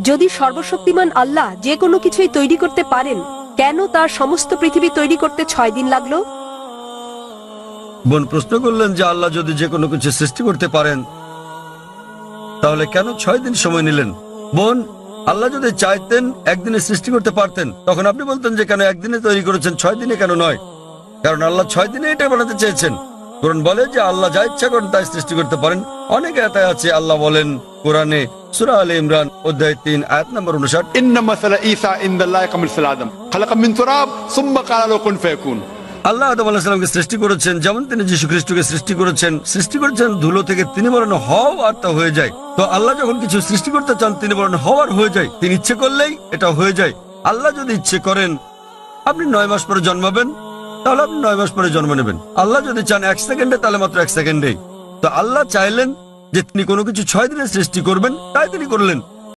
যদি সর্বশক্তিমান আল্লাহ যে কোনো কিছুই তৈরি করতে পারেন, কেন তার সমস্ত পৃথিবী তৈরি করতে 6 দিন লাগলো? বোন প্রশ্ন করলেন যে আল্লাহ যদি যে কোনো কিছু সৃষ্টি করতে পারেন তাহলে কেন 6 দিন সময় নিলেন। বোন, আল্লাহ যদি চাইতেন একদিনে সৃষ্টি করতে পারতেন, তখন আপনি বলতেন যে কেন একদিনে তৈরি করেছেন, 6 দিনে কেন নয়? কারণ আল্লাহ 6 দিনে এটা বানাতে চেয়েছেন। কোরআন বলে যে আল্লাহ যা ইচ্ছা করেন তাই সৃষ্টি করতে পারেন। অনেক আয়াত আছে, আল্লাহ বলেন কোরআনে সূরা আলে ইমরান অধ্যায় 3 আয়াত নম্বর 59, إن مثل عيسى عند الله كمثل آدم خلق من تراب ثم قال له كن فيكون। আল্লাহ আদম আলাইহিস সালামকে সৃষ্টি করেছেন যেমন তিনি যীশু খ্রিস্টকে সৃষ্টি করেছেন ধুলো থেকে, তিনি বলেন হও আর তা হয়ে যায়। তো আল্লাহ যখন কিছু সৃষ্টি করতে চান তিনি বলেন হও আর হয়ে যায়। তিনি ইচ্ছে করলেই এটা হয়ে যায়। আল্লাহ যদি ইচ্ছে করেন আপনি 9 মাস পরে জন্মাবেন, তাহলে আপনি 9 মাস পরে জন্ম নেবেন। আল্লাহ যদি চান 1 সেকেন্ডে, তাহলে মাত্র 1 সেকেন্ডেই। তো আল্লাহ চাইলেন যে তিনি কোনো কিছু 6 দিনে সৃষ্টি করবেন, তাই তিনি করলেন।